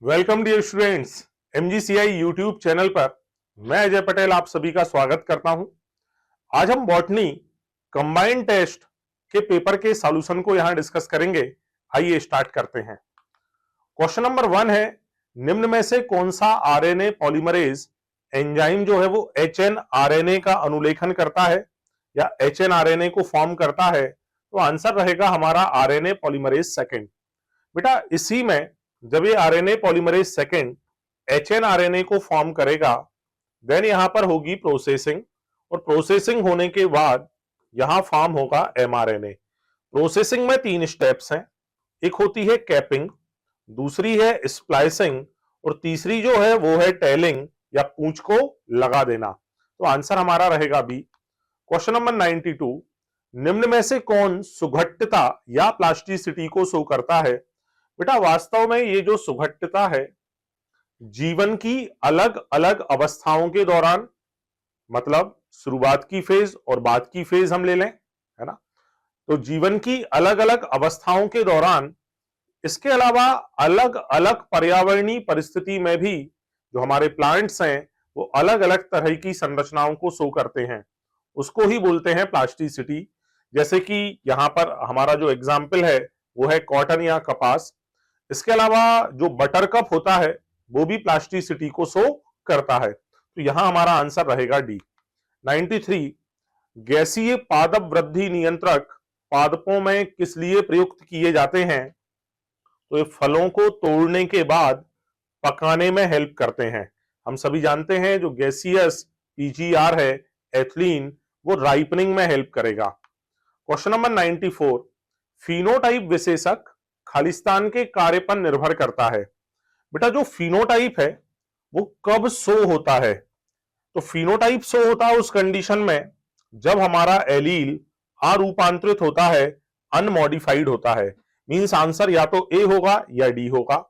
Welcome dear students, MGCI YouTube channel पर मैं अजय पटेल आप सभी का स्वागत करता हूं। आज हम बॉटनी कंबाइंड टेस्ट के पेपर के सॉल्यूशन को यहां डिस्कस करेंगे। आइए स्टार्ट करते हैं। क्वेश्चन नंबर 1 है, निम्न में से कौन सा आरएनए पॉलीमरेज एंजाइम जो है वो एचएनआरएनए का अनुलेखन करता है या एचएनआरएनए को फॉर्म करता है? तो आंसर रहेगा हमारा आरएनए पॉलीमरेज सेकेंड। बेटा इसी में जब ये आरएनए पॉलीमरेज सेकेंड एचएनआरएनए को फॉर्म करेगा, देन यहां पर होगी प्रोसेसिंग, और प्रोसेसिंग होने के बाद यहां फॉर्म होगा एमआरएनए। प्रोसेसिंग में 3 स्टेप्स हैं। एक होती है कैपिंग, दूसरी है स्प्लाइसिंग, और तीसरी जो है वो है टेलिंग या पूंछ को लगा देना। तो आंसर हमारा रहेगा बी। क्वेश्चन नंबर 92, निम्न में से कौन सुघट्टता या प्लास्टिसिटी को शो करता है? बेटा वास्तव में ये जो सुघट्टता है, जीवन की अलग अलग अवस्थाओं के दौरान, मतलब शुरुआत की फेज और बाद की फेज हम ले लें, है ना, तो जीवन की अलग अलग अवस्थाओं के दौरान, इसके अलावा अलग अलग पर्यावरणीय परिस्थिति में भी जो हमारे प्लांट्स हैं वो अलग अलग तरह की संरचनाओं को शो करते हैं, उसको ही बोलते हैं प्लास्टिसिटी। जैसे कि यहां पर हमारा जो एग्जाम्पल है वो है कॉटन या कपास। इसके अलावा जो बटर कप होता है वो भी प्लास्टिसिटी को शो करता है। तो यहां हमारा आंसर रहेगा डी। 93, गैसीय पादप वृद्धि नियंत्रक पादपों में किस लिए प्रयुक्त किए जाते हैं? तो ये फलों को तोड़ने के बाद पकाने में हेल्प करते हैं। हम सभी जानते हैं जो गैसियस पीजीआर है, एथिलीन, वो राइपनिंग में हेल्प करेगा। क्वेश्चन नंबर 94, फिनोटाइप विशेषक खालिस्तान के कार्य पर निर्भर करता है। बेटा जो फिनोटाइप है वो कब शो होता है? तो फिनोटाइप शो होता है उस कंडीशन में जब हमारा एलील अरूपांतरित होता है, अनमॉडिफाइड होता है। मींस आंसर या तो ए होगा या डी होगा।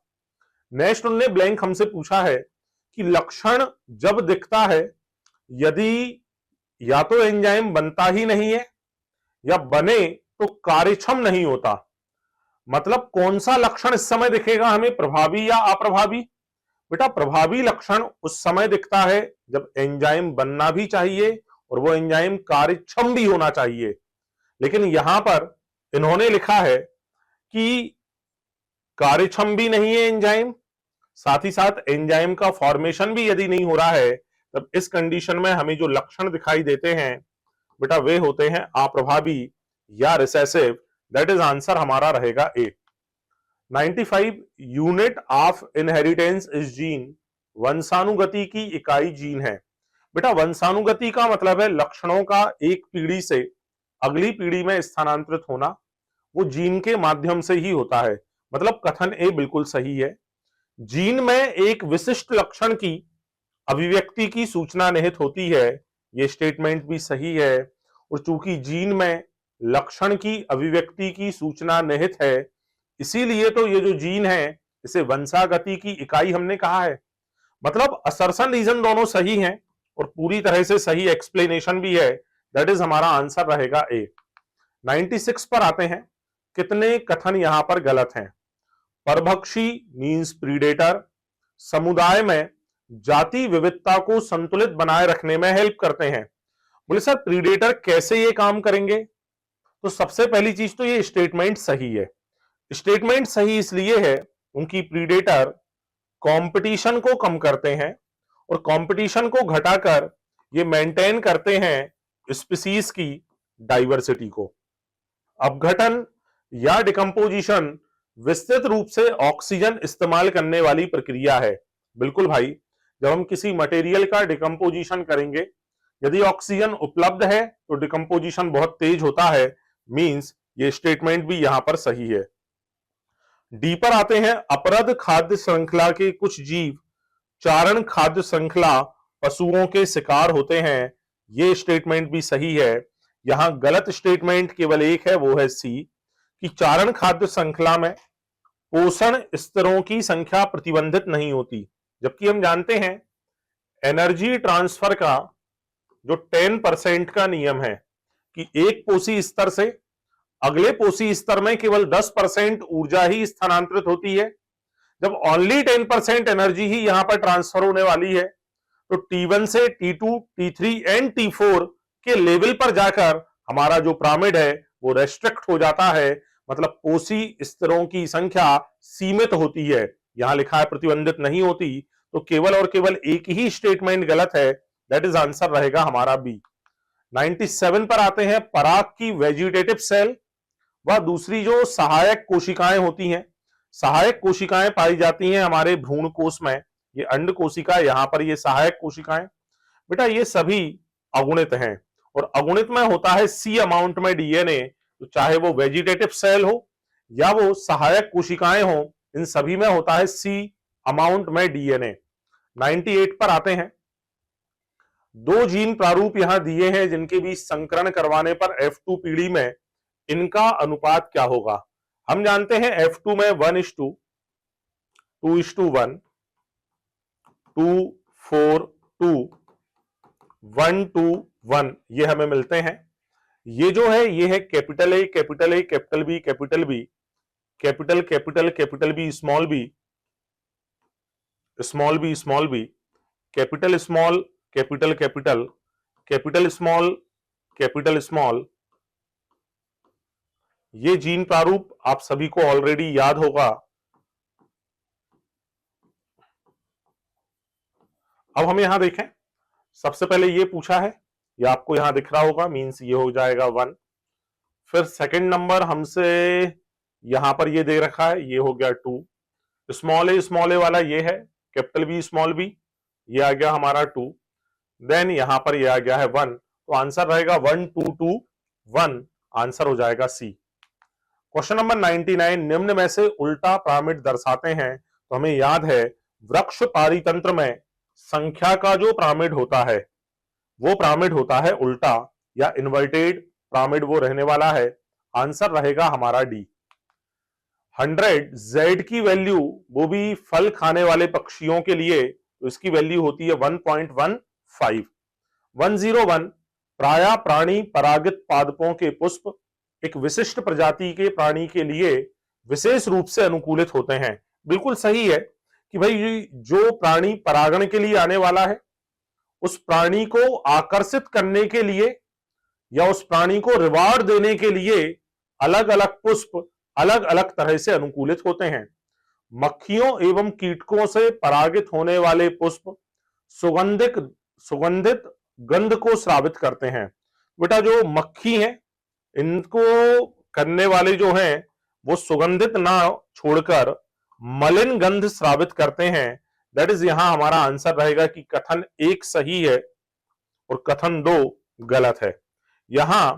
नेक्स्ट उन्होंने ब्लैंक हमसे पूछा है कि लक्षण जब दिखता है यदि या तो एंजाइम बनता ही नहीं है या बने तो कार्यक्षम नहीं होता। मतलब कौन सा लक्षण इस समय दिखेगा हमें, प्रभावी या अप्रभावी? बेटा प्रभावी लक्षण उस समय दिखता है जब एंजाइम बनना भी चाहिए और वो एंजाइम कार्यक्षम भी होना चाहिए। लेकिन यहां पर इन्होंने लिखा है कि कार्यक्षम भी नहीं है एंजाइम, साथ ही साथ एंजाइम का फॉर्मेशन भी यदि नहीं हो रहा है, तब इस कंडीशन में हमें जो लक्षण दिखाई देते हैं बेटा वे होते हैं अप्रभावी या रिसेसिव। दैट इज आंसर हमारा रहेगा A. 95, unit of inheritance is gene, वंशानुगति की इकाई जीन है। बेटा वंशानुगति का मतलब है लक्षणों का एक पीढ़ी से अगली पीढ़ी में स्थानांतरित होना, वो जीन के माध्यम से ही होता है। मतलब कथन ए बिल्कुल सही है। जीन में एक विशिष्ट लक्षण की अभिव्यक्ति की सूचना निहित होती है, ये स्टेटमेंट भी सही है। और चूंकि जीन में लक्षण की अभिव्यक्ति की सूचना निहित है, इसीलिए तो ये जो जीन है इसे वंशागति की इकाई हमने कहा है। मतलब असर्शन रीजन दोनों सही हैं और पूरी तरह से सही एक्सप्लेनेशन भी है। दैट इज हमारा आंसर रहेगा ए। 96 पर आते हैं, कितने कथन यहां पर गलत हैं? परभक्षी मींस प्रीडेटर समुदाय में जाति विविधता को संतुलित बनाए रखने में हेल्प करते हैं। बोले सर प्रीडेटर कैसे ये काम करेंगे? तो सबसे पहली चीज तो ये स्टेटमेंट सही है। स्टेटमेंट सही इसलिए है क्योंकि प्रीडेटर कंपटीशन को कम करते हैं और कंपटीशन को घटाकर ये मेंटेन करते हैं स्पीसीज की डाइवर्सिटी को। अपघटन या डिकम्पोजिशन विस्तृत रूप से ऑक्सीजन इस्तेमाल करने वाली प्रक्रिया है। बिल्कुल भाई, जब हम किसी मटेरियल का डिकम्पोजिशन करेंगे, यदि ऑक्सीजन उपलब्ध है तो डिकम्पोजिशन बहुत तेज होता है। मींस ये स्टेटमेंट भी यहां पर सही है। डी पर आते हैं, अपरद खाद्य श्रृंखला के कुछ जीव चारण खाद्य श्रृंखला पशुओं के शिकार होते हैं, ये स्टेटमेंट भी सही है। यहां गलत स्टेटमेंट केवल एक है, वो है सी, कि चारण खाद्य श्रृंखला में पोषण स्तरों की संख्या प्रतिबंधित नहीं होती। जबकि हम जानते हैं एनर्जी ट्रांसफर का जो 10% का नियम है कि एक पोषी स्तर से अगले पोषी स्तर में केवल 10% ऊर्जा ही स्थानांतरित होती है, जब ओनली 10% एनर्जी ही यहां पर ट्रांसफर होने वाली है तो T1 से T2, T3 एंड T4 के लेवल पर जाकर हमारा जो पिरामिड है वो रेस्ट्रिक्ट हो जाता है, मतलब कोसी स्तरों की संख्या सीमित होती है। यहां लिखा है प्रतिबंधित नहीं होती, तो केवल और केवल एक ही स्टेटमेंट गलत है, दैट इज आंसर रहेगा हमारा बी। 97 पर आते हैं, पराग की वेजिटेटिव सेल व दूसरी जो सहायक कोशिकाएं होती हैं, सहायक कोशिकाएं पाई जाती हैं हमारे भ्रूण कोश में, ये अंड कोशिका, यहां पर ये सहायक कोशिकाएं। बेटा ये सभी अगुणित हैं और अगुणित में होता है सी अमाउंट में डीएनए, तो चाहे वो वेजिटेटिव सेल हो या वो सहायक कोशिकाएं हो, इन सभी में होता है सी अमाउंट में डीएनए। 98 पर आते हैं, दो जीन प्रारूप यहां दिए हैं जिनके बीच संकरण करवाने पर F2 पीढ़ी में इनका अनुपात क्या होगा। हम जानते हैं F2 में 1:2, 2:1, 2:4:2, 1:1 ये हमें मिलते हैं। ये जो है ये है capital A, capital A, capital B, capital B, capital capital capital B, small B, small B, small B, capital small, capital capital, capital small, capital small. ये जीन प्रारूप आप सभी को ऑलरेडी याद होगा। अब हम यहां देखें, सबसे पहले ये पूछा है, ये आपको यहां दिख रहा होगा, मींस ये हो जाएगा 1। फिर सेकंड नंबर हमसे यहां पर ये दे रखा है, ये हो गया 2। स्मॉल ए वाला ये है, कैपिटल बी स्मॉल बी, ये आ गया हमारा 2। देन यहां पर ये आ गया है 1, तो आंसर रहेगा 1 2 2 1, आंसर हो जाएगा सी। क्वेश्चन नंबर 99, निम्न में से उल्टा पिरामिड दर्शाते हैं। तो हमें याद है वृक्ष पारितंत्र में संख्या का जो पिरामिड होता है वो पिरामिड होता है उल्टा या इन्वर्टेड पिरामिड, वो रहने वाला है। आंसर रहेगा हमारा डी। 100 जेड की वैल्यू, वो भी फल खाने वाले पक्षियों के लिए, तो इसकी वैल्यू होती है 1.15। 101 प्रायः प्राणी परागित पादपों के पुष्प एक विशिष्ट प्रजाति के प्राणी के लिए विशेष रूप से अनुकूलित होते हैं। बिल्कुल सही है कि भाई जो प्राणी परागण के लिए आने वाला है उस प्राणी को आकर्षित करने के लिए या उस प्राणी को रिवार्ड देने के लिए अलग अलग पुष्प अलग अलग तरह से अनुकूलित होते हैं। मक्खियों एवं कीटकों से परागित होने वाले पुष्प सुगंधित गंध को स्रावित करते हैं। बेटा जो मक्खी है इनको करने वाले जो हैं वो सुगंधित ना छोड़कर मलिन गंध स्रावित करते हैं। दैट इज यहां हमारा आंसर रहेगा कि कथन 1 सही है और कथन 2 गलत है। यहां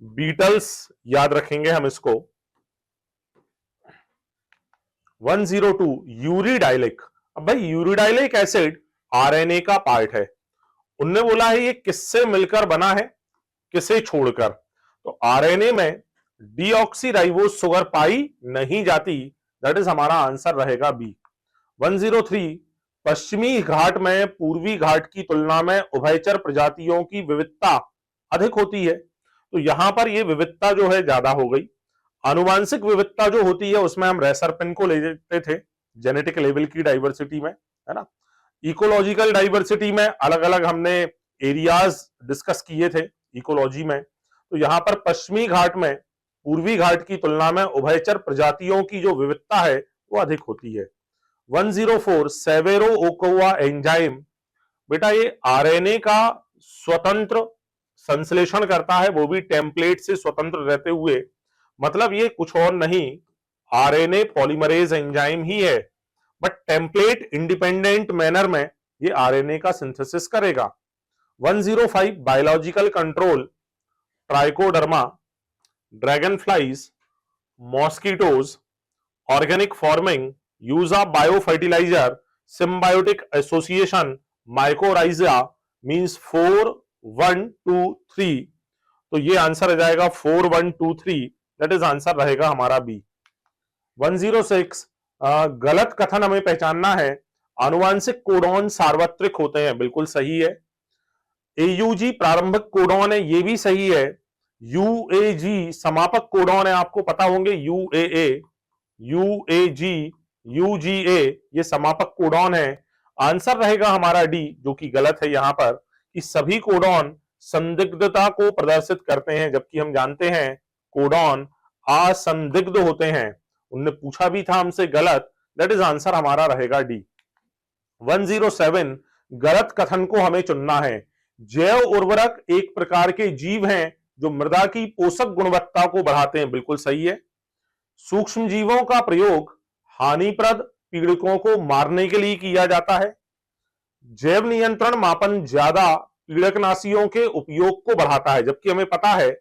बीटल्स याद रखेंगे हम इसको। 102 यूरिडाइलिक। अब भाई यूरिडाइलिक एसिड आरएनए का पार्ट है, उनने बोला है ये किससे मिलकर बना है, किसे छोड़कर, तो आरएनए में डीऑक्सीराइबोज शुगर पाई नहीं जाती। दैट इज हमारा आंसर रहेगा बी। 103 पश्चिमी घाट में पूर्वी घाट की तुलना में उभयचर प्रजातियों की विविधता अधिक होती है, तो यहां पर ये विविधता जो है ज्यादा हो गई। आनुवांशिक विविधता जो होती है उसमें हम रेसरपिन को ले लेते थे जेनेटिक लेवल की डाइवर्सिटी में, है ना। इकोलॉजिकल डाइवर्सिटी में अलग अलग हमने एरियाज डिस्कस किए थे इकोलॉजी में, तो यहां पर पश्चिमी घाट में पूर्वी घाट की तुलना में उभयचर प्रजातियों की जो विविधता है वो अधिक होती है। 104 सेवेरो ओकोवा एंजाइम। बेटा ये आरएनए का स्वतंत्र संश्लेषण करता है, वो भी टेम्पलेट से स्वतंत्र रहते हुए, मतलब ये कुछ और नहीं आरएनए पॉलीमरेज एंजाइम ही है, बट टेम्पलेट इंडिपेंडेंट मैनर में ये आरएनए का सिंथेसिस करेगा। 105 biological control trichoderma, dragon flies, mosquitoes, organic farming, use of bio fertilizer, symbiotic association, mycorrhiza, means 4 1 2 3, तो ये आंसर आ जाएगा 4 1 2 3, दैट इज आंसर रहेगा हमारा बी। 106 गलत कथन हमें पहचानना है, आनुवांशिक कोडॉन सार्वत्रिक होते हैं, बिल्कुल सही है। एयूजी प्रारंभिक कोडॉन है, ये भी सही है। यूएजी समापक कोडॉन है, आपको पता होंगे यूएए, यूएजी UGA ये समापक कोडॉन है। आंसर रहेगा हमारा डी, जो कि गलत है यहां पर, कि सभी कोडॉन संदिग्धता को प्रदर्शित करते हैं, जबकि हम जानते हैं कोडॉन असंदिग्ध होते हैं। उनने पूछा भी था हमसे गलत, दैट इज आंसर हमारा रहेगा डी। 107 गलत कथन को हमें चुनना है। जैव उर्वरक एक प्रकार के जीव हैं जो मृदा की पोषक गुणवत्ता को बढ़ाते हैं, बिल्कुल सही है। सूक्ष्म जीवों का प्रयोग हानिप्रद पीड़कों को मारने के लिए किया जाता है। जैव नियंत्रण मापन ज्यादा पीड़कनाशियों के उपयोग को बढ़ाता है, जबकि हमें पता है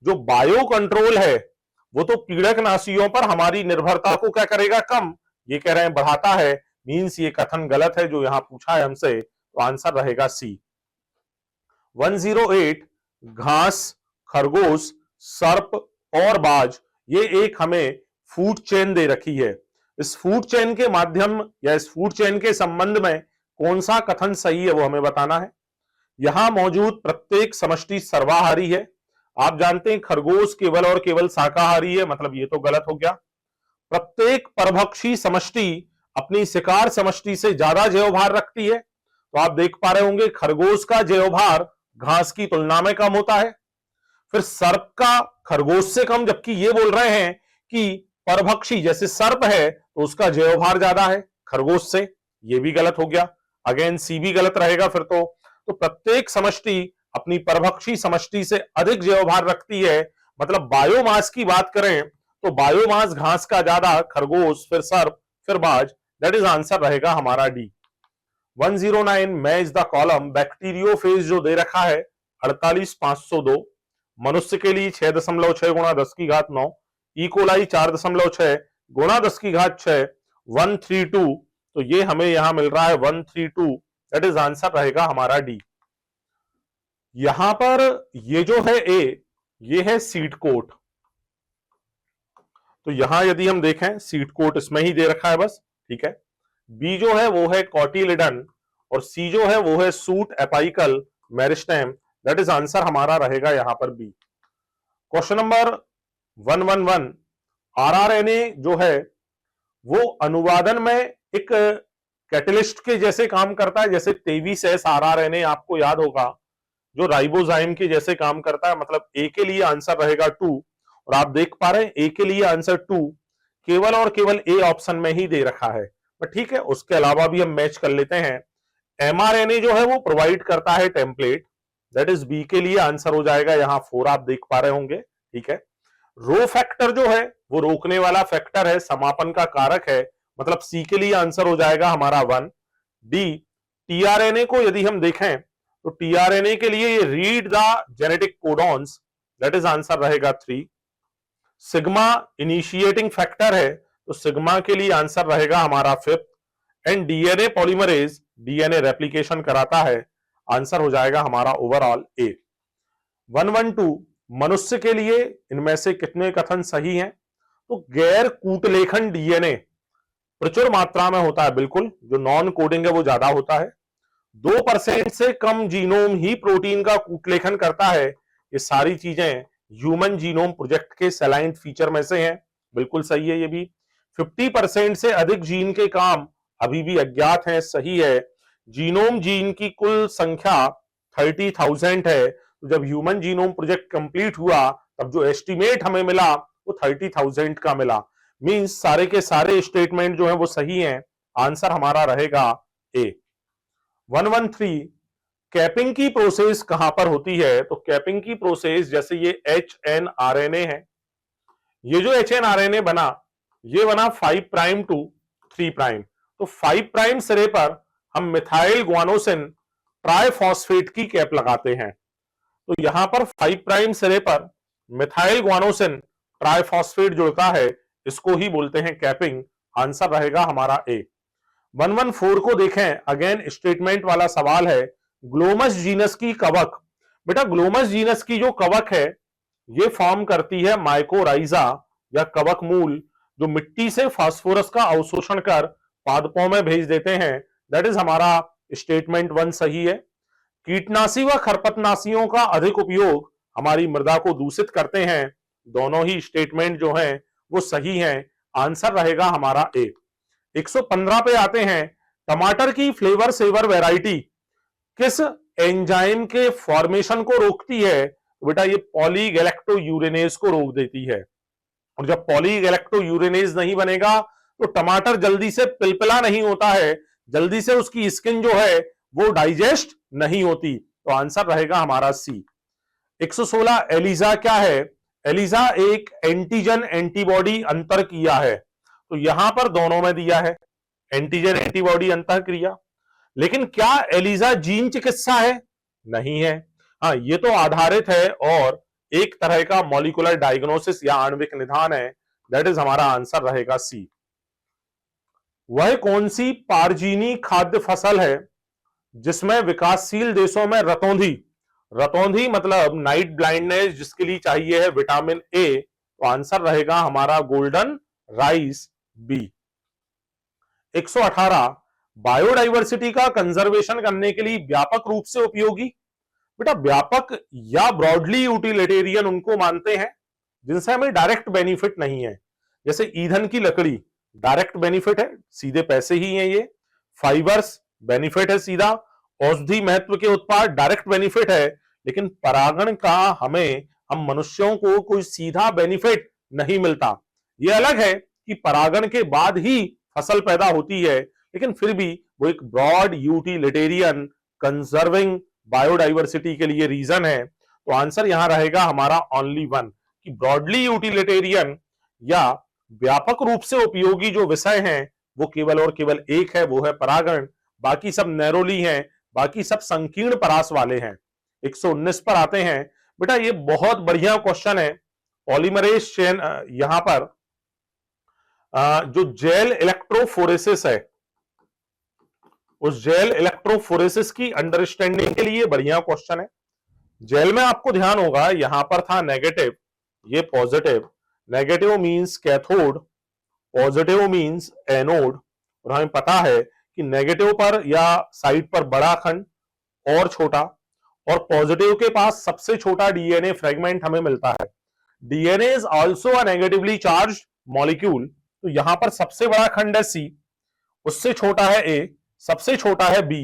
जो बायो कंट्रोल है वो तो पीड़कनाशियों पर हमारी निर्भरता को क्या करेगा, कम, ये कह रहे हैं बढ़ाता है। मींस ये कथन गलत है जो यहां पूछा है हमसे, तो आंसर रहेगा सी। 108 घास, खरगोश, सर्प और बाज, ये एक हमें फूड चेन दे रखी है। इस फूड चेन के माध्यम या इस फूड चेन के संबंध में कौन सा कथन सही है वो हमें बताना है। यहां मौजूद प्रत्येक समष्टि सर्वाहारी है। आप जानते हैं खरगोश केवल और केवल शाकाहारी है, मतलब ये तो गलत हो गया। प्रत्येक परभक्षी समष्टि अपनी शिकार समष्टि से ज्यादा जैवभार रखती है। तो आप देख पा रहे होंगे खरगोश का जैवभार घास की तुलना में कम होता है। फिर सर्प का खरगोश से कम, जबकि ये बोल रहे हैं कि परभक्षी जैसे सर्प है तो उसका जैवभार ज्यादा है खरगोश से, ये भी गलत हो गया। अगेन सी भी गलत रहेगा फिर तो प्रत्येक समष्टि अपनी परभक्षी समष्टि से अधिक जैवभार रखती है। मतलब बायोमास की बात करें तो बायोमास घास का ज्यादा, खरगोश, फिर सर्प, फिर बाज, दैट इज आंसर रहेगा हमारा D. 109 match the column, bacteriophage जो दे रखा है 48,502, मनुष्य के लिए 6.6 गुणा 10 की घात 9, इकोलाई 4.6 गुणा 10 की घात 6, 132, तो ये हमें यहां मिल रहा है 132, दैट इज आंसर रहेगा हमारा डी। यहां पर ये जो है ए, ये है सीड कोट, तो यहां यदि हम देखें सीड कोट इसमें ही दे रखा है बस, ठीक है। बी जो है वो है कॉटिलिडन और सी जो है वो है suit apical meristem, that is answer हमारा रहेगा यहां पर बी। क्वेश्चन नंबर 111, आरआरएनए जो है वो अनुवादन में एक कैटलिस्ट के जैसे काम करता है, जैसे 23S आरआरएनए आपको याद होगा जो राइबोजाइम के जैसे काम करता है, मतलब ए के लिए आंसर रहेगा 2, और आप देख पा रहे हैं ए के लिए आंसर 2 केवल और केवल ए ऑप्शन में ही दे रखा है, पर ठीक है उसके अलावा भी हम मैच कर लेते हैं। एमआरएनए जो है वो प्रोवाइड करता है टेम्पलेट, दैट इज बी के लिए आंसर हो जाएगा यहाँ 4, आप देख पा रहे होंगे, ठीक है। रो फैक्टर जो है वो रोकने वाला फैक्टर है, समापन का कारक है, मतलब सी के लिए आंसर हो जाएगा हमारा 1। डी, टीआरएनए को यदि हम देखें तो टीआरएनए के लिए ये read the genetic codons, that is answer रहेगा 3। सिग्मा इनिशिएटिंग फैक्टर है तो सिग्मा के लिए आंसर रहेगा हमारा 5th। And DNA polymerase DNA replication कराता है, आंसर हो जाएगा हमारा ओवरऑल ए। 112, मनुष्य के लिए इनमें से कितने कथन सही हैं? तो गैर कूटलेखन डीएनए प्रचुर मात्रा में होता है, बिल्कुल, जो नॉन कोडिंग है वो ज्यादा होता है। 2% से कम जीनोम ही प्रोटीन का कूटलेखन करता है। ये सारी चीजें ह्यूमन जीनोम प्रोजेक्ट के सेलाइन फीचर में से हैं, बिल्कुल सही है ये भी। 50% से अधिक जीन के काम अभी भी अज्ञात हैं, सही है। जीनोम जीन की कुल संख्या 30,000 है, तो जब ह्यूमन जीनोम प्रोजेक्ट कंप्लीट हुआ तब जो एस्टिमेट हमें मिला वो 30,000 का मिला। मींस सारे के सारे स्टेटमेंट जो है वो सही हैं, आंसर हमारा रहेगा ए। 113, कैपिंग की प्रोसेस कहां पर होती है? तो कैपिंग की प्रोसेस, जैसे ये HNRNA है, ये जो HNRNA बना ये बना 5' to 3', तो 5' सिरे पर हम मिथाइल ग्वानोसिन ट्राइफॉस्फेट की कैप लगाते हैं। तो यहां पर 5' सिरे पर मिथाइल ग्वानोसिन ट्राइफॉस्फेट जुड़ता है, इसको ही बोलते हैं कैपिंग, आंसर रहेगा हमारा ए। 114 को देखें, अगेन स्टेटमेंट वाला सवाल है। ग्लोमस जीनस की कवक, बेटा ग्लोमस जीनस की जो कवक है ये फॉर्म करती है माइकोराइजा या कवक मूल, जो मिट्टी से फास्फोरस का अवशोषण कर पादपों में भेज देते हैं, दैट इज हमारा स्टेटमेंट 1 सही है। कीटनाशी व खरपतनाशियों का अधिक उपयोग हमारी मृदा को दूषित करते हैं, दोनों ही स्टेटमेंट जो हैं वो सही हैं, आंसर रहेगा हमारा ए। 115 पे आते हैं, टमाटर की फ्लेवर सेवर वैरायटी किस एंजाइम के फॉर्मेशन को रोकती है? बेटा ये पॉलीगैलेक्टोयूरेनेज को रोक देती है। और जब पॉलीगैलेक्टोयूरेनेज नहीं बनेगा तो टमाटर जल्दी से पिलपिला नहीं होता है, जल्दी से उसकी स्किन जो है वो डाइजेस्ट नहीं होती। तो आंसर रहेगा हमारा सी। 116 एलिजा क्या है? एलिजा एक एंटीजन एंटीबॉडी अंतर किया है। तो यहां पर दोनों में दिया है एंटीजन एंटीबॉडी अंतर क्रिया, लेकिन क्या एलिजा जीन चिकित्सा है? नहीं है। हाँ, ये तो आधारित है और एक तरह का मॉलिक्यूलर डायग्नोसिस या आणविक निदान है। दैट इज हमारा आंसर रहेगा सी। वह कौन सी पारजीनी खाद्य फसल है जिसमें विकासशील देशों में रतौंधी, रतौंधी मतलब नाइट ब्लाइंडनेस जिसके लिए चाहिए है विटामिन ए, तो आंसर रहेगा हमारा गोल्डन राइस बी। 118 बायोडाइवर्सिटी का कंजर्वेशन करने के लिए व्यापक रूप से उपयोगी। बेटा व्यापक या ब्रॉडली यूटिलिटेरियन उनको मानते हैं जिनसे हमें डायरेक्ट बेनिफिट नहीं है, जैसे ईंधन की लकड़ी डायरेक्ट बेनिफिट है, सीधे पैसे ही हैं ये। फाइबर्स बेनिफिट है सीधा। औषधि महत्व के उत्पाद डायरेक्ट बेनिफिट है, लेकिन परागण का हम मनुष्यों को कोई सीधा बेनिफिट नहीं मिलता। ये अलग है कि परागण के बाद ही फसल पैदा होती है, लेकिन फिर भी वो एक ब्रॉड यूटिलिटेरियन कंजर्विंग बायोडाइवर्सिटी के लिए रीजन है। तो आंसर यहां रहेगा हमारा ओनली वन, कि ब्रॉडली यूटिलिटेरियन या व्यापक रूप से उपयोगी जो विषय हैं वो केवल और केवल एक है, वो है परागण। बाकी सब नैरोली हैं, बाकी सब संकीर्ण परास वाले हैं। 119 पर आते हैं। बेटा ये बहुत बढ़िया क्वेश्चन है। पॉलीमरेज चेन यहां पर जो जेल इलेक्ट्रोफोरेसिस है, उस जेल इलेक्ट्रोफोरेसिस की अंडरस्टैंडिंग के लिए बढ़िया क्वेश्चन है। जेल में आपको ध्यान होगा यहां पर था नेगेटिव, ये positive. Negative means cathode, positive means anode. और हमें पता है कि नेगेटिव पर या साइड पर बड़ा खंड और छोटा, और पॉजिटिव के पास सबसे छोटा डीएनए फ्रेगमेंट हमें मिलता है। DNA is also a negatively charged molecule. तो यहां पर सबसे बड़ा खंड है सी, उससे छोटा है ए, सबसे छोटा है बी।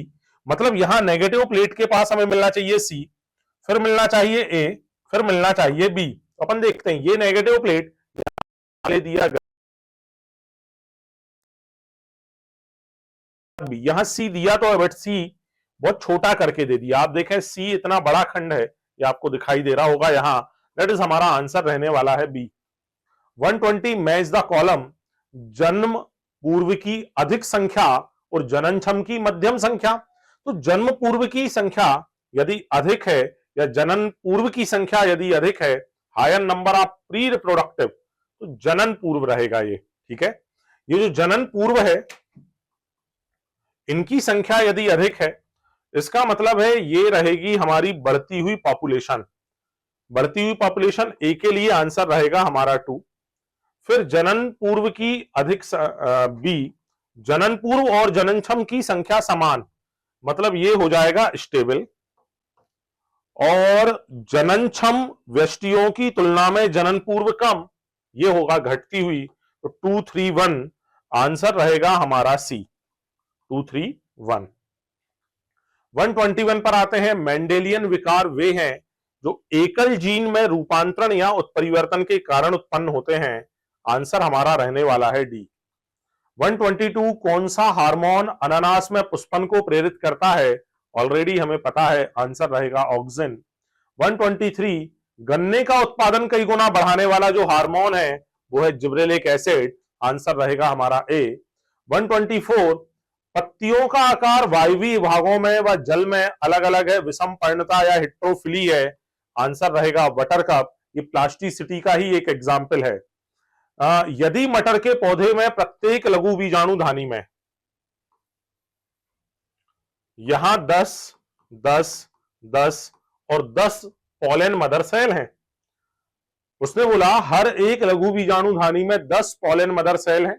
मतलब यहां नेगेटिव प्लेट के पास हमें मिलना चाहिए सी, फिर मिलना चाहिए ए, फिर मिलना चाहिए बी। तो अपन देखते हैं ये नेगेटिव प्लेट दिया गया, यहां सी दिया तो बट सी बहुत छोटा करके दे दिया। आप देखें सी इतना बड़ा खंड है, ये आपको दिखाई दे रहा होगा यहां। दैट इज हमारा आंसर रहने वाला है बी। 120 match the column. जन्म पूर्व की अधिक संख्या और जननक्षम की मध्यम संख्या। तो जन्म पूर्व की संख्या यदि अधिक है या जनन पूर्व की संख्या यदि अधिक है, higher number of pre reproductive, तो जनन पूर्व रहेगा ये। ठीक है, ये जो जनन पूर्व है इनकी संख्या यदि अधिक है, इसका मतलब है ये रहेगी हमारी बढ़ती हुई पॉपुलेशन। बढ़ती हुई पॉपुलेशन ए के लिए आंसर रहेगा हमारा 2। फिर जनन पूर्व की अधिक बी, जनन पूर्व और जननक्षम की संख्या समान, मतलब ये हो जाएगा स्टेबल। और जननक्षम व्यष्टियों की तुलना में जनन पूर्व कम, ये होगा घटती हुई। तो 2, 3, 1 आंसर रहेगा हमारा सी, 2, 3, 1। 121 पर आते हैं। मेंडेलियन विकार वे हैं जो एकल जीन में रूपांतरण या उत्परिवर्तन के कारण उत्पन्न होते हैं। आंसर हमारा रहने वाला है डी। 122 कौन सा हार्मोन अनानास में पुष्पन को प्रेरित करता है? ऑलरेडी हमें पता है, आंसर रहेगा ऑक्सिन। 123 गन्ने का उत्पादन कई गुना बढ़ाने वाला जो हार्मोन है वो है जिब्रेलिक एसिड। आंसर रहेगा हमारा ए। 124 पत्तियों का आकार वायवीय भागों में व जल में अलग अलग है, विषम पर्णता या हेट्रोफिली है। आंसर रहेगा बटरकप। ये प्लास्टिसिटी का ही एक एग्जाम्पल है। यदि मटर के पौधे में प्रत्येक लघु बीजाणु धानी में यहां 10, 10, 10 और 10 पॉलन मदर सेल हैं, उसने बोला हर एक लघु बीजाणु धानी में 10 पॉलन मदर सेल हैं,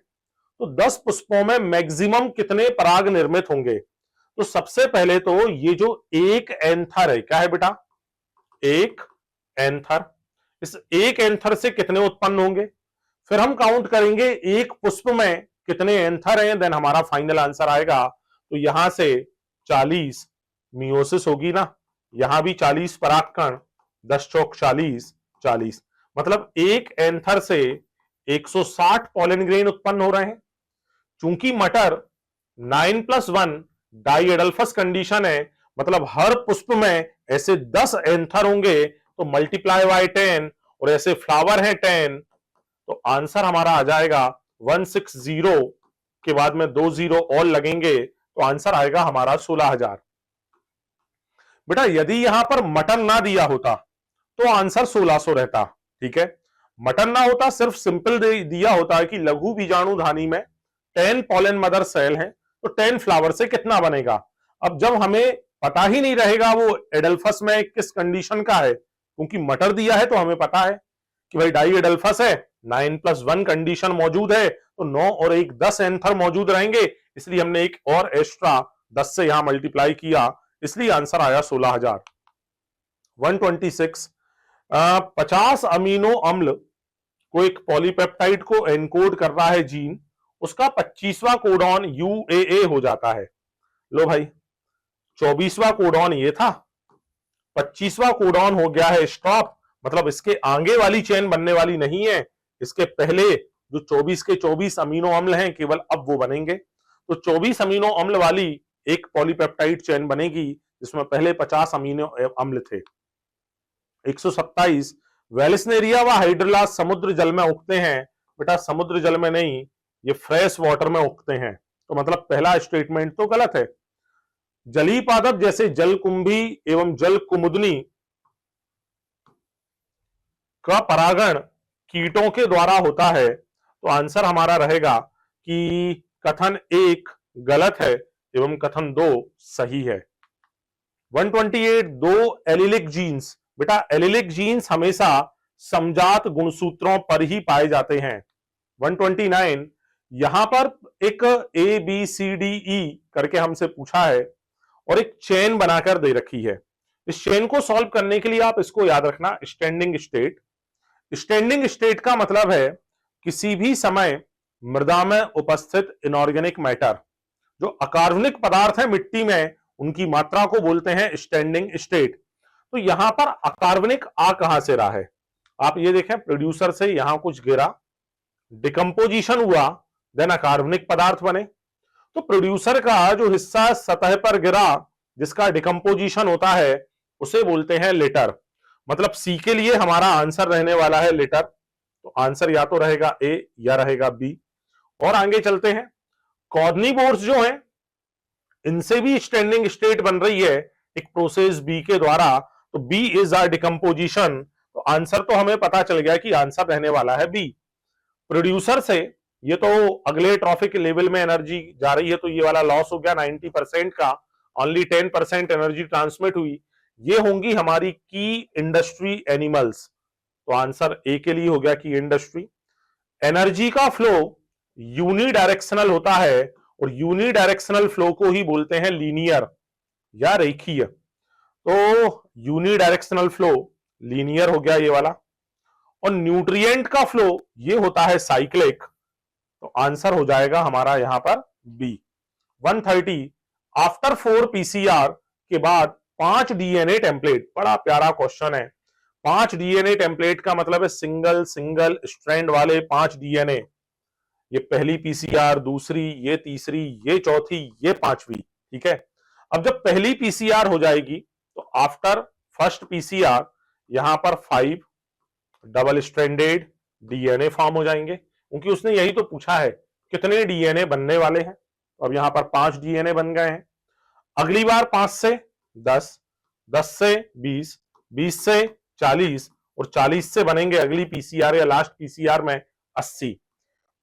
तो 10 पुष्पों में मैक्सिमम कितने पराग निर्मित होंगे? तो सबसे पहले तो ये जो एक एंथर है, क्या है बेटा? एक एंथर। इस एक एंथर से कितने उत्पन्न होंगे? फिर हम काउंट करेंगे एक पुष्प में कितने एंथर हैं, देन हमारा फाइनल आंसर आएगा। तो यहां से 40 मियोसिस होगी ना, यहां भी 40 परागकण, 10 चौक 40, 40 मतलब एक एंथर से 160 पॉलन ग्रेन उत्पन्न हो रहे हैं। चूंकि मटर 9+1 डाई एडल्फस कंडीशन है, मतलब हर पुष्प में ऐसे 10 एंथर होंगे, तो मल्टीप्लाई बाय 10, और ऐसे फ्लावर है 10, तो आंसर हमारा आ जाएगा 160 के बाद में 2 जीरो और लगेंगे, तो आंसर आएगा हमारा 16,000। बेटा यदि यहां पर मटन ना दिया होता तो आंसर 1600 रहता, ठीक है। मटन ना होता, सिर्फ सिंपल दिया होता है कि लघु बीजाणु धानी में 10 पॉलन मदर सेल है, तो 10 फ्लावर से कितना बनेगा। अब जब हमें पता ही नहीं रहेगा वो एडल्फस में किस कंडीशन का है, क्योंकि मटर दिया है तो हमें पता है कि भाई डाई एडल्फस है, 9+1 कंडीशन मौजूद है, तो 9 और 1 10 एंथर मौजूद रहेंगे, इसलिए हमने एक और एक्स्ट्रा 10 से यहां मल्टीप्लाई किया, इसलिए आंसर आया 16,000। 126 50 अमीनो अम्ल को एक पॉलीपेप्टाइड को एनकोड कर रहा है जीन, उसका 25वां कोडॉन यूएए हो जाता है। लो भाई 24वां कोडॉन ये था, 25वां कोडॉन हो गया है स्टॉप, मतलब इसके आगे वाली चेन बनने वाली नहीं है, इसके पहले जो 24 के 24 अमीनो अम्ल हैं केवल अब वो बनेंगे। तो 24 अमीनो अम्ल वाली एक पॉलीपेप्टाइड चेन बनेगी, जिसमें पहले 50 अमीनो अम्ल थे। 127 वेलिस्नेरिया व हाइड्रोलास समुद्र जल में उगते हैं। बेटा समुद्र जल में नहीं, ये फ्रेश वाटर में उगते हैं, तो मतलब पहला स्टेटमेंट तो गलत है। जलीय पादप जैसे जलकुंभी एवं जल कुमुदनी का परागण कीटों के द्वारा होता है, तो आंसर हमारा रहेगा कि कथन 1 गलत है एवं कथन 2 सही है। 128 दो एलिलिक जीन्स। बेटा एलिलिक जीन्स हमेशा समजात गुणसूत्रों पर ही पाए जाते हैं। 129 यहां पर एक A B C D E करके हमसे पूछा है और एक चेन बनाकर दे रखी है। इस चेन को सॉल्व करने के लिए आप इसको याद रखना, स्टैंडिंग स्टेट। स्टैंडिंग स्टेट का मतलब है किसी भी समय मृदा में उपस्थित इनऑर्गेनिक मैटर, जो अकार्बनिक पदार्थ है मिट्टी में, उनकी मात्रा को बोलते हैं स्टैंडिंग स्टेट। तो यहां पर अकार्बनिक आ कहां से रहा है, आप ये देखें, प्रोड्यूसर से यहां कुछ गिरा, डिकम्पोजिशन हुआ, देन अकार्बनिक पदार्थ बने। तो प्रोड्यूसर का जो हिस्सा सतह पर गिरा, जिसका डिकम्पोजिशन होता है, उसे बोलते हैं लेटर। मतलब सी के लिए हमारा आंसर रहने वाला है लेटर, तो आंसर या तो रहेगा ए या रहेगा बी। और आगे चलते हैं, कॉर्निवोर्स जो हैं इनसे भी स्टैंडिंग स्टेट बन रही है एक प्रोसेस बी के द्वारा, तो बी इज अ डिकम्पोजिशन। तो आंसर तो हमें पता चल गया कि आंसर रहने वाला है बी। प्रोड्यूसर से ये तो अगले ट्रॉफिक लेवल में एनर्जी जा रही है, तो ये वाला लॉस हो गया 90% का, ओनली 10% एनर्जी ट्रांसमिट हुई। ये होंगी हमारी की इंडस्ट्री एनिमल्स, तो आंसर ए के लिए हो गया की इंडस्ट्री। एनर्जी का फ्लो यूनिडायरेक्शनल होता है और यूनिडायरेक्शनल फ्लो को ही बोलते हैं लीनियर या रेखीय। तो यूनिडायरेक्शनल फ्लो लीनियर हो गया ये वाला, और न्यूट्रिएंट का फ्लो ये होता है साइक्लिक, तो आंसर हो जाएगा हमारा यहां पर बी। 130 आफ्टर 4 पीसीआर के बाद 5 डीएनए टेम्पलेट, बड़ा प्यारा क्वेश्चन है। 5 डीएनए टेम्पलेट का मतलब है सिंगल सिंगल स्ट्रैंड वाले 5 डीएनए। ये पहली पीसीआर, दूसरी, ये तीसरी, ये चौथी, ये पांचवी, ठीक है। अब जब पहली पीसीआर हो जाएगी तो आफ्टर फर्स्ट पीसीआर यहां पर 5 डबल स्ट्रैंडेड डीएनए फॉर्म हो जाएंगे, क्योंकि उसने यही तो पूछा है कितने डीएनए बनने वाले हैं। तो अब यहां पर 5 डीएनए बन गए हैं। अगली बार 5 से 10, 10 से 20, 20 से 40 और 40 से बनेंगे अगली पीसीआर या लास्ट पीसीआर में 80।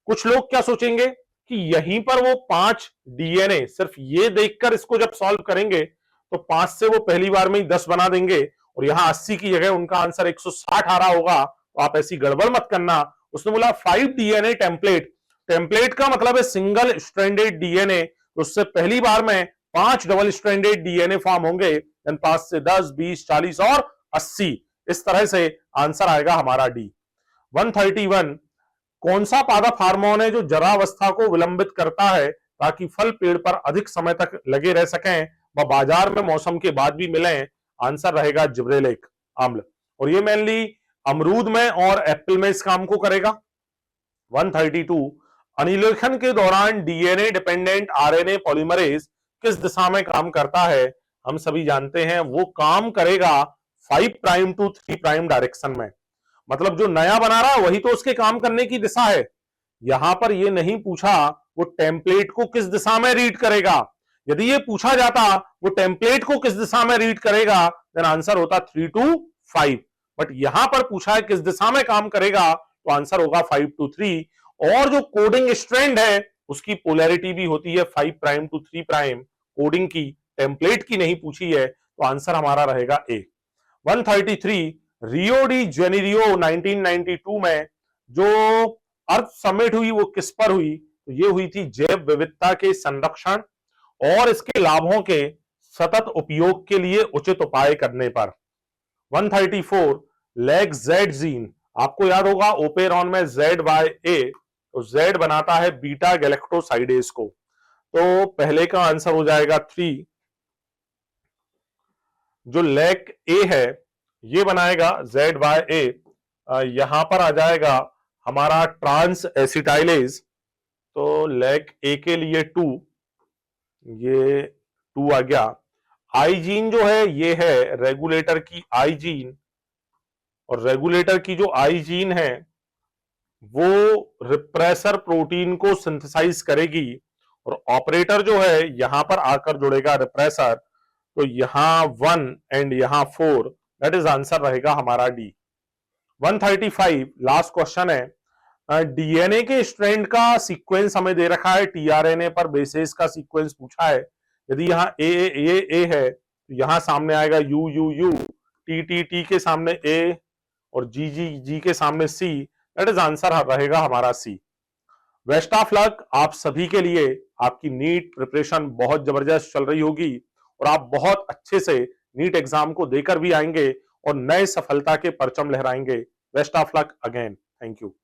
कुछ लोग क्या सोचेंगे कि यहीं पर वो 5 डीएनए, सिर्फ ये देखकर इसको जब सॉल्व करेंगे तो 5 से वो पहली बार में ही 10 बना देंगे और यहां 80 की जगह उनका आंसर 160 आ रहा होगा। तो आप ऐसी गड़बड़ मत करना। उसने बोला 5 डीएनए टेम्पलेट, टेम्पलेट का मतलब है सिंगल स्ट्रैंडेड डीएनए, तो उससे पहली बार में 5 डबल स्ट्रैंडेड डीएनए फॉर्म होंगे, 5 से 10, 20, 40 और 80। इस तरह से आंसर आएगा हमारा डी। 131 कौन सा पादप हार्मोन है जो जरावस्था को विलंबित करता है ताकि फल पेड़ पर अधिक समय तक लगे रह सकें व बाजार में मौसम के बाद भी मिलें? आंसर रहेगा जिब्रेलिक अम्ल, और ये मेनली अमरूद में और एप्पल में इस काम को करेगा। 132, अनिलेखन के दौरान डीएनए डिपेंडेंट आरएनए पॉलीमरेज किस दिशा में काम करता है? हम सभी जानते हैं वो काम करेगा 5 प्राइम टू 3 प्राइम डायरेक्शन में। मतलब जो नया बना रहा है वही तो उसके काम करने की दिशा है। यहां पर ये नहीं पूछा वो टेम्पलेट को किस दिशा में रीड करेगा। यदि ये पूछा जाता वो टेम्पलेट को किस दिशा में रीड करेगा, देन आंसर होता 3 to 5। बट यहां पर पूछा है किस दिशा में काम करेगा, तो आंसर होगा 5 to 3। और जो कोडिंग स्ट्रैंड है उसकी पोलैरिटी भी होती है 5 प्राइम टू 3 प्राइम। कोडिंग की, टेम्पलेट की नहीं पूछी है, तो आंसर हमारा रहेगा ए। 133, रियो डी जेनेरियो 1992 में जो अर्थ समिट हुई वो किस पर हुई? तो ये हुई थी जैव विविधता के संरक्षण और इसके लाभों के सतत उपयोग के लिए उचित उपाय करने पर। 134, लैग जेड जीन, आपको याद होगा ओपेरॉन में ZYA, तो Z बनाता है बीटा गैलेक्टोसाइडेज को, तो पहले का आंसर हो जाएगा 3। जो लैक ए है ये बनाएगा ZYA, यहां पर आ जाएगा हमारा ट्रांस एसिटाइलेज, तो लैक ए के लिए 2, ये 2 आ गया। आई जीन जो है ये है रेगुलेटर की आई जीन, और रेगुलेटर की जो आई जीन है वो रिप्रेसर प्रोटीन को सिंथेसाइज करेगी, और ऑपरेटर जो है यहां पर आकर जुड़ेगा रिप्रेसर, तो यहां 1 एंड यहां 4, दैट इज आंसर रहेगा हमारा डी। 135, लास्ट क्वेश्चन है, डीएनए के स्ट्रैंड का सीक्वेंस हमें दे रखा है, टीआरएनए पर बेसेस का सीक्वेंस पूछा है। यदि यहाँ ए है तो यहां सामने आएगा यू यू यू, टी के सामने ए, और जी के सामने सी, दैट इज आंसर रहेगा हमारा सी। बेस्ट ऑफ लक आप सभी के लिए। आपकी नीट प्रिपरेशन बहुत जबरदस्त चल रही होगी और आप बहुत अच्छे से नीट एग्जाम को देकर भी आएंगे और नए सफलता के परचम लहराएंगे। Best of luck again, thank you.